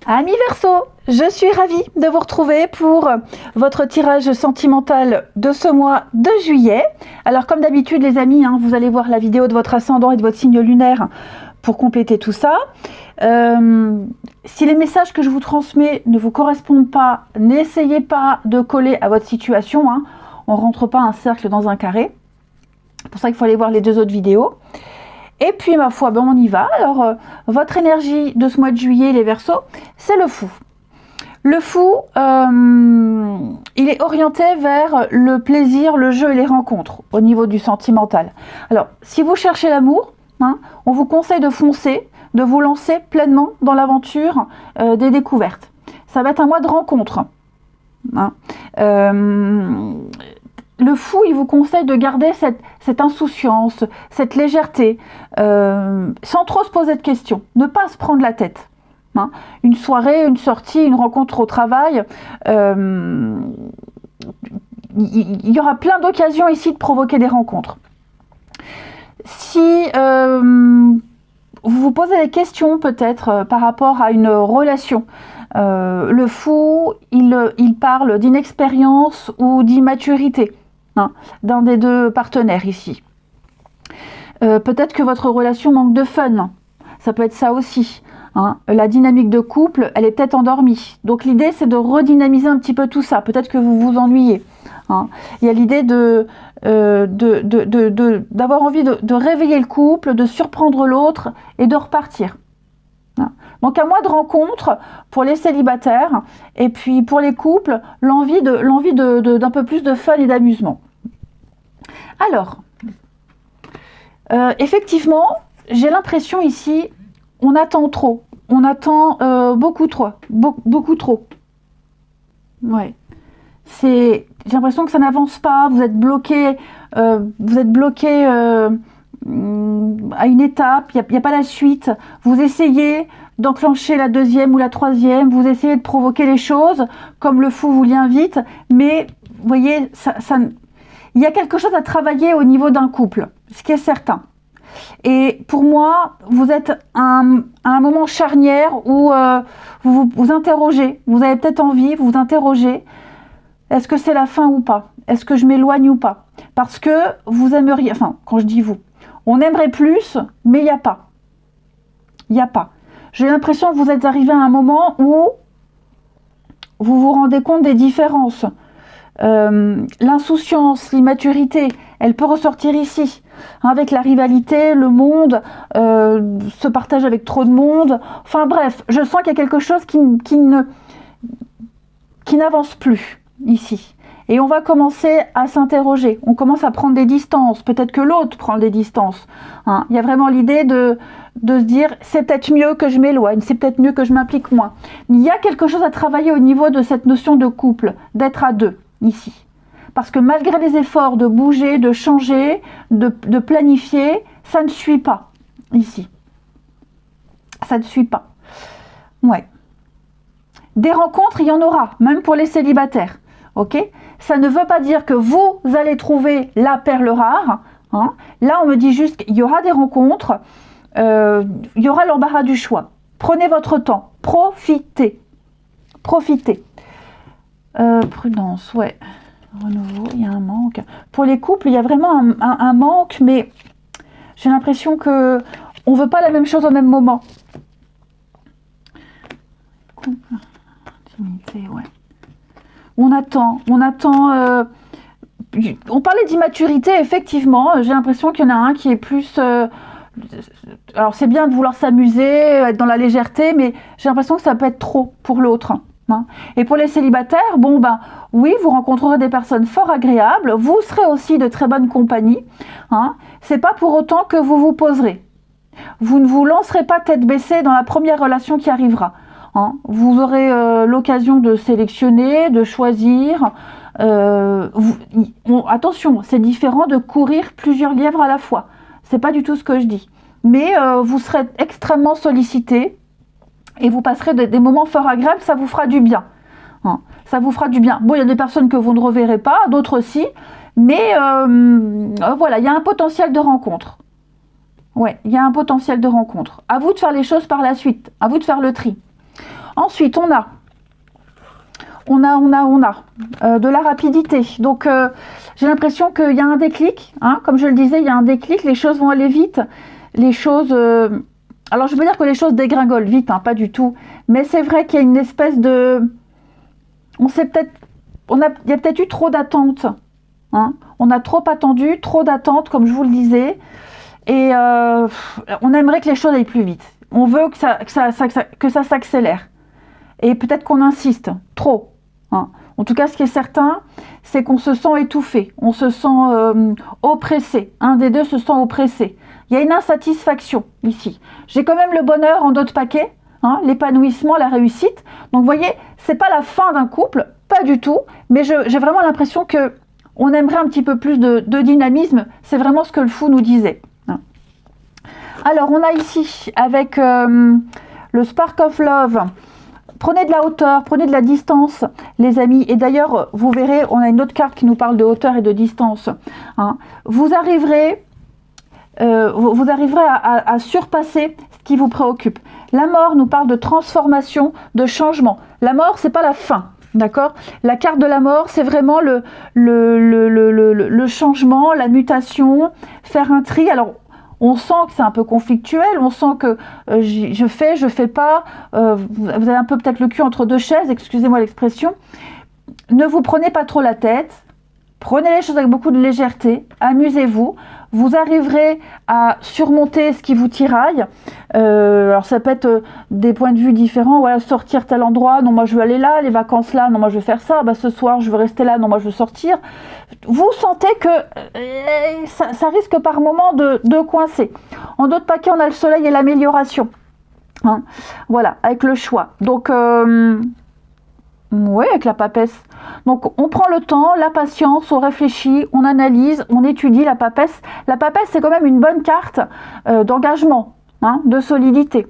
Amis Verseau, je suis ravie de vous retrouver pour votre tirage sentimental de ce mois de juillet. Alors comme d'habitude les amis, vous allez voir la vidéo de votre ascendant et de votre signe lunaire pour compléter tout ça. Si les messages que je vous transmets ne vous correspondent pas, n'essayez pas de coller à votre situation. On ne rentre pas un cercle dans un carré. C'est pour ça qu'il faut aller voir les deux autres vidéos. Et puis, ma foi, on y va. Alors, votre énergie de ce mois de juillet, les Verseaux, c'est le fou. Le fou, il est orienté vers le plaisir, le jeu et les rencontres au niveau du sentimental. Alors, si vous cherchez l'amour, on vous conseille de foncer, de vous lancer pleinement dans l'aventure des découvertes. Ça va être un mois de rencontres. Le fou, il vous conseille de garder cette insouciance, cette légèreté, sans trop se poser de questions, ne pas se prendre la tête. Une soirée, une sortie, une rencontre au travail, il y aura plein d'occasions ici de provoquer des rencontres. Si vous vous posez des questions peut-être par rapport à une relation, le fou, il parle d'inexpérience ou d'immaturité d'un des deux partenaires ici. Peut-être que votre relation manque de fun, ça peut être ça aussi. La dynamique de couple, elle est peut-être endormie. Donc l'idée, c'est de redynamiser un petit peu tout ça. Peut-être que vous vous ennuyez. Il y a l'idée d'avoir envie de réveiller le couple, de surprendre l'autre et de repartir. Donc un mois de rencontre pour les célibataires et puis pour les couples, l'envie d'un peu plus de fun et d'amusement. Alors, effectivement, j'ai l'impression ici, on attend trop. On attend beaucoup trop. Ouais. J'ai l'impression que ça n'avance pas, vous êtes bloqué, à une étape, il n'y a pas la suite. Vous essayez d'enclencher la deuxième ou la troisième, vous essayez de provoquer les choses, comme le fou vous l'y invite, mais vous voyez, il y a quelque chose à travailler au niveau d'un couple, ce qui est certain. Et pour moi, vous êtes à un moment charnière où vous vous interrogez, vous avez peut-être envie, vous vous interrogez, est-ce que c'est la fin ou pas? Est-ce que je m'éloigne ou pas? Parce que vous aimeriez, enfin, quand je dis vous, on aimerait plus, mais il n'y a pas. Il n'y a pas. J'ai l'impression que vous êtes arrivé à un moment où vous vous rendez compte des différences. L'insouciance, l'immaturité, elle peut ressortir ici. Avec la rivalité, le monde se partage avec trop de monde. Enfin bref, je sens qu'il y a quelque chose qui n'avance plus ici. Et on va commencer à s'interroger. On commence à prendre des distances. Peut-être que l'autre prend des distances. Il y a vraiment l'idée de se dire, c'est peut-être mieux que je m'éloigne, c'est peut-être mieux que je m'implique moins. Il y a quelque chose à travailler au niveau de cette notion de couple, d'être à deux, ici. Parce que malgré les efforts de bouger, de changer, de planifier, ça ne suit pas, ici. Ça ne suit pas. Ouais. Des rencontres, il y en aura, même pour les célibataires. Ok ? Ça ne veut pas dire que vous allez trouver la perle rare. Là, on me dit juste qu'il y aura des rencontres, il y aura l'embarras du choix. Prenez votre temps, profitez. Profitez. Prudence, ouais. Renouveau, il y a un manque. Pour les couples, il y a vraiment un manque, mais j'ai l'impression qu'on ne veut pas la même chose au même moment. Intimité, ouais. On attend. On parlait d'immaturité, effectivement. J'ai l'impression qu'il y en a un qui est plus... alors, c'est bien de vouloir s'amuser, être dans la légèreté, mais j'ai l'impression que ça peut être trop pour l'autre. Et pour les célibataires, oui, vous rencontrerez des personnes fort agréables. Vous serez aussi de très bonne compagnie. C'est pas pour autant que vous vous poserez. Vous ne vous lancerez pas tête baissée dans la première relation qui arrivera. Vous aurez l'occasion de sélectionner, de choisir. Attention, c'est différent de courir plusieurs lièvres à la fois. C'est pas du tout ce que je dis. Mais vous serez extrêmement sollicité et vous passerez des moments fort agréables, ça vous fera du bien. Ça vous fera du bien. Bon, il y a des personnes que vous ne reverrez pas, d'autres aussi, mais voilà, il y a un potentiel de rencontre. Ouais, il y a un potentiel de rencontre. À vous de faire les choses par la suite, à vous de faire le tri. Ensuite, on a de la rapidité. Donc, j'ai l'impression qu'il y a un déclic. Hein, comme je le disais, il y a un déclic. Les choses vont aller vite. Les choses... alors, je veux dire que les choses dégringolent vite, hein, pas du tout. Mais c'est vrai qu'il y a une espèce de... il y a peut-être eu trop d'attentes. Hein. On a trop attendu, trop d'attentes, comme je vous le disais. Et on aimerait que les choses aillent plus vite. On veut que ça s'accélère. Et peut-être qu'on insiste trop. Hein. En tout cas, ce qui est certain, c'est qu'on se sent étouffé. On se sent oppressé. Un des deux se sent oppressé. Il y a une insatisfaction ici. J'ai quand même le bonheur en d'autres paquets. Hein, l'épanouissement, la réussite. Donc, vous voyez, c'est pas la fin d'un couple. Pas du tout. Mais j'ai vraiment l'impression que on aimerait un petit peu plus de dynamisme. C'est vraiment ce que le fou nous disait. Hein. Alors, on a ici, avec le Spark of Love, prenez de la hauteur, prenez de la distance, les amis. Et d'ailleurs, vous verrez, on a une autre carte qui nous parle de hauteur et de distance. Hein. Vous arriverez à surpasser ce qui vous préoccupe. La mort nous parle de transformation, de changement. La mort, c'est pas la fin. D'accord? La carte de la mort, c'est vraiment le changement, la mutation, faire un tri. Alors, on sent que c'est un peu conflictuel, on sent que je fais pas. Vous avez un peu peut-être le cul entre deux chaises, excusez-moi l'expression. Ne vous prenez pas trop la tête. Prenez les choses avec beaucoup de légèreté. Amusez-vous. Vous arriverez à surmonter ce qui vous tiraille. Alors ça peut être des points de vue différents. Voilà, sortir tel endroit, non moi je veux aller là. Les vacances là, non moi je veux faire ça. Bah, ce soir je veux rester là, non moi je veux sortir. Vous sentez que ça risque par moment de coincer. En d'autres paquets, on a le soleil et l'amélioration. Hein, voilà, avec le choix. Donc, oui, avec la papesse. Donc, on prend le temps, la patience, on réfléchit, on analyse, on étudie la papesse. La papesse, c'est quand même une bonne carte d'engagement, hein, de solidité.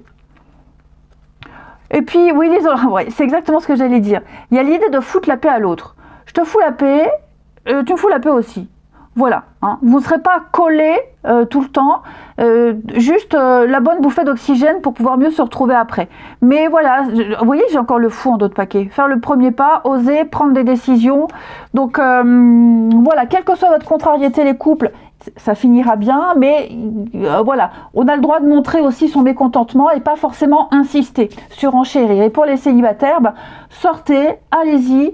Et puis, oui, ouais, c'est exactement ce que j'allais dire. Il y a l'idée de foutre la paix à l'autre. Je te fous la paix, tu me fous la paix aussi. Voilà, hein. Vous ne serez pas collés tout le temps, juste la bonne bouffée d'oxygène pour pouvoir mieux se retrouver après. Mais voilà, vous voyez, j'ai encore le fou en d'autres paquets. Faire le premier pas, oser, prendre des décisions. Donc voilà, quelle que soit votre contrariété les couples, ça finira bien, mais voilà, on a le droit de montrer aussi son mécontentement et pas forcément insister, surenchérir. Et pour les célibataires, sortez, allez-y,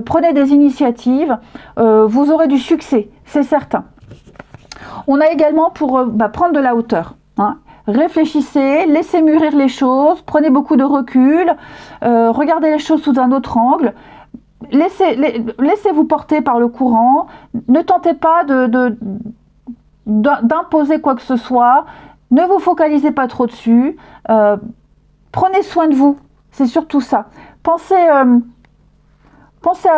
prenez des initiatives, vous aurez du succès, c'est certain. On a également pour prendre de la hauteur. Hein. Réfléchissez, laissez mûrir les choses, prenez beaucoup de recul, regardez les choses sous un autre angle. Laissez-vous porter par le courant, ne tentez pas d'imposer quoi que ce soit, ne vous focalisez pas trop dessus, prenez soin de vous, c'est surtout ça. Pensez à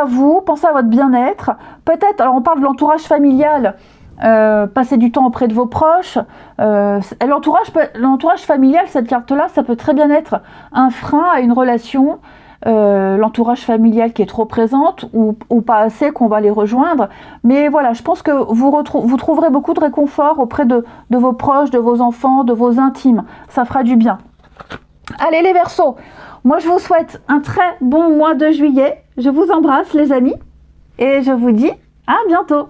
vous, pensez à votre bien-être, peut-être, alors on parle de l'entourage familial, passez du temps auprès de vos proches, l'entourage familial, cette carte-là, ça peut très bien être un frein à une relation, l'entourage familial qui est trop présente ou pas assez qu'on va les rejoindre. Mais voilà, je pense que vous trouverez beaucoup de réconfort auprès de vos proches, de vos enfants, de vos intimes. Ça fera du bien. Allez les Verseaux, moi je vous souhaite un très bon mois de juillet. Je vous embrasse les amis et je vous dis à bientôt.